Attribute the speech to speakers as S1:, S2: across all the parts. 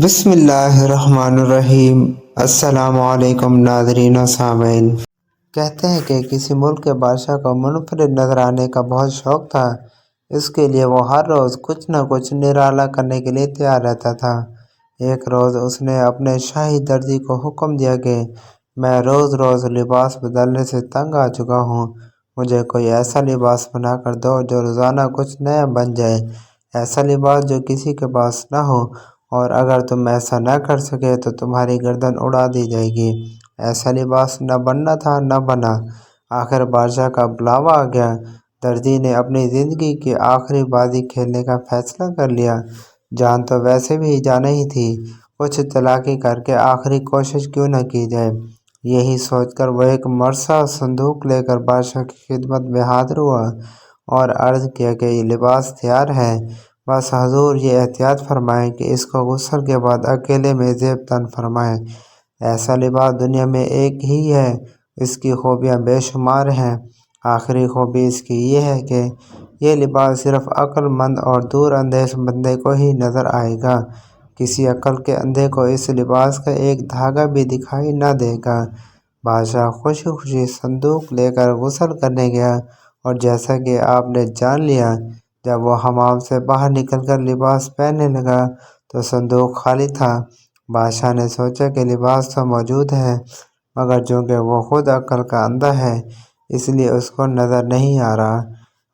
S1: بسم اللہ الرحمن الرحیم۔ السلام علیکم ناظرین و سامعین۔ کہتے ہیں کہ کسی ملک کے بادشاہ کو منفرد نظر آنے کا بہت شوق تھا۔ اس کے لیے وہ ہر روز کچھ نہ کچھ نرالا کرنے کے لیے تیار رہتا تھا۔ ایک روز اس نے اپنے شاہی دردی کو حکم دیا کہ میں روز روز لباس بدلنے سے تنگ آ چکا ہوں۔ مجھے کوئی ایسا لباس بنا کر دو جو روزانہ کچھ نیا بن جائے، ایسا لباس جو کسی کے پاس نہ ہو، اور اگر تم ایسا نہ کر سکے تو تمہاری گردن اڑا دی جائے گی۔ ایسا لباس نہ بننا تھا، نہ بنا۔ آخر بادشاہ کا بلاوا آ گیا۔ دردی نے اپنی زندگی کی آخری بازی کھیلنے کا فیصلہ کر لیا۔ جان تو ویسے بھی جانا ہی تھی، کچھ چالاکی کر کے آخری کوشش کیوں نہ کی جائے۔ یہی سوچ کر وہ ایک مرصع صندوق لے کر بادشاہ کی خدمت میں حاضر ہوا اور عرض کیا کہ یہ لباس تیار ہے، بس حضور یہ احتیاط فرمائیں کہ اس کو غسل کے بعد اکیلے میں زیب تن فرمائیں۔ ایسا لباس دنیا میں ایک ہی ہے، اس کی خوبیاں بے شمار ہیں۔ آخری خوبی اس کی یہ ہے کہ یہ لباس صرف عقل مند اور دور اندیش بندے کو ہی نظر آئے گا، کسی عقل کے اندھے کو اس لباس کا ایک دھاگا بھی دکھائی نہ دے گا۔ بادشاہ خوشی خوشی صندوق لے کر غسل کرنے گیا، اور جیسا کہ آپ نے جان لیا، جب وہ حمام سے باہر نکل کر لباس پہننے لگا تو صندوق خالی تھا۔ بادشاہ نے سوچا کہ لباس تو موجود ہے، مگر چونکہ وہ خود عقل کا اندھا ہے اس لیے اس کو نظر نہیں آ رہا۔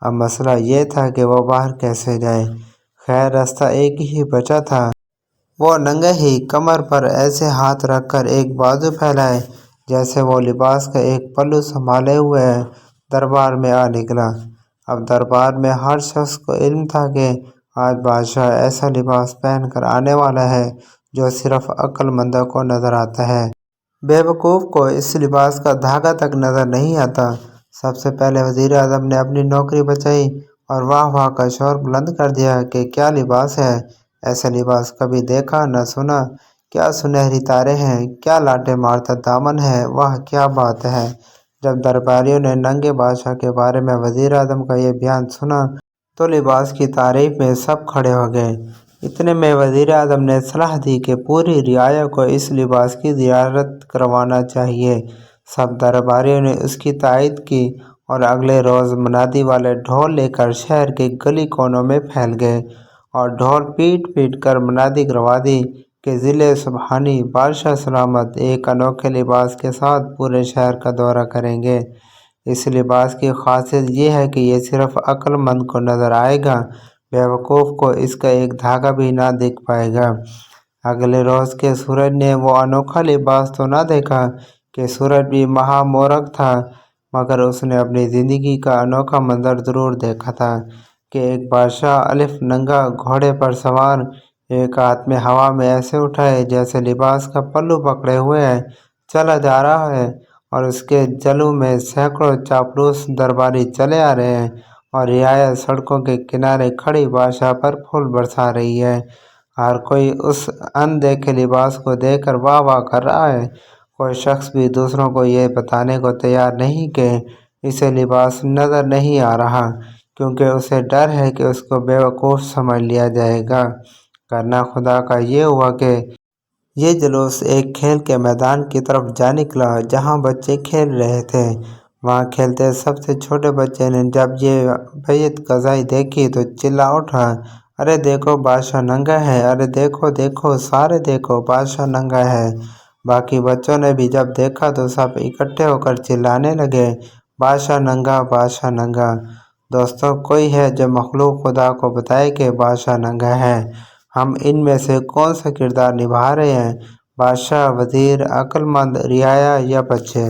S1: اب مسئلہ یہ تھا کہ وہ باہر کیسے جائے۔ خیر راستہ ایک ہی بچا تھا۔ وہ ننگے ہی کمر پر ایسے ہاتھ رکھ کر ایک بازو پھیلائے جیسے وہ لباس کا ایک پلو سنبھالے ہوئے ہے، دربار میں آ نکلا۔ اب دربار میں ہر شخص کو علم تھا کہ آج بادشاہ ایسا لباس پہن کر آنے والا ہے جو صرف عقل مندوں کو نظر آتا ہے۔ بے وقوف کو اس لباس کا دھاگا تک نظر نہیں آتا۔ سب سے پہلے وزیر اعظم نے اپنی نوکری بچائی اور واہ واہ کا شور بلند کر دیا کہ کیا لباس ہے، ایسا لباس کبھی دیکھا نہ سنا، کیا سنہری تارے ہیں، کیا لاٹے مارتا دامن ہے، واہ کیا بات ہے۔ جب درباریوں نے ننگے بادشاہ کے بارے میں وزیر اعظم کا یہ بیان سنا تو لباس کی تعریف میں سب کھڑے ہو گئے۔ اتنے میں وزیر اعظم نے صلاح دی کہ پوری رعایا کو اس لباس کی زیارت کروانا چاہیے۔ سب درباریوں نے اس کی تائید کی اور اگلے روز منادی والے ڈھول لے کر شہر کے گلی کونوں میں پھیل گئے اور ڈھول پیٹ پیٹ کر منادی کروا دی کہ ضلع سبحانی بادشاہ سلامت ایک انوکھے لباس کے ساتھ پورے شہر کا دورہ کریں گے۔ اس لباس کی خاصیت یہ ہے کہ یہ صرف عقل مند کو نظر آئے گا، بے وقوف کو اس کا ایک دھاگا بھی نہ دکھ پائے گا۔ اگلے روز کے سورج نے وہ انوکھا لباس تو نہ دیکھا کہ سورج بھی مہا مورخ تھا، مگر اس نے اپنی زندگی کا انوکھا منظر ضرور دیکھا تھا کہ ایک بادشاہ الف ننگا گھوڑے پر سوار، ایک ہاتھ میں ہوا میں ایسے اٹھائے جیسے لباس کا پلو پکڑے ہوئے ہے، چلا جا رہا ہے، اور اس کے جلو میں سینکڑوں چاپلوس درباری چلے آ رہے ہیں، اور رعایا سڑکوں کے کنارے کھڑی بادشاہ پر پھول برسا رہی ہے۔ ہر کوئی اس ان دیکھے لباس کو دیکھ کر واہ واہ کر رہا ہے۔ کوئی شخص بھی دوسروں کو یہ بتانے کو تیار نہیں کہ اسے لباس نظر نہیں آ رہا، کیونکہ اسے ڈر ہے کہ اس کو بے وقوف سمجھ لیا جائے گا۔ کرنا خدا کا یہ ہوا کہ یہ جلوس ایک کھیل کے میدان کی طرف جا نکلا جہاں بچے کھیل رہے تھے۔ وہاں کھیلتے سب سے چھوٹے بچے نے جب یہ بیت قضائی دیکھی تو چلا اٹھا، ارے دیکھو بادشاہ ننگا ہے، ارے دیکھو دیکھو سارے دیکھو بادشاہ ننگا ہے۔ باقی بچوں نے بھی جب دیکھا تو سب اکٹھے ہو کر چلانے لگے، بادشاہ ننگا بادشاہ ننگا۔ دوستو کوئی ہے جو مخلوق خدا کو بتائے کہ بادشاہ ننگا ہے؟ ہم ان میں سے کون سا کردار نبھا رہے ہیں، بادشاہ، وزیر، عقل مند، رعایا یا بچے؟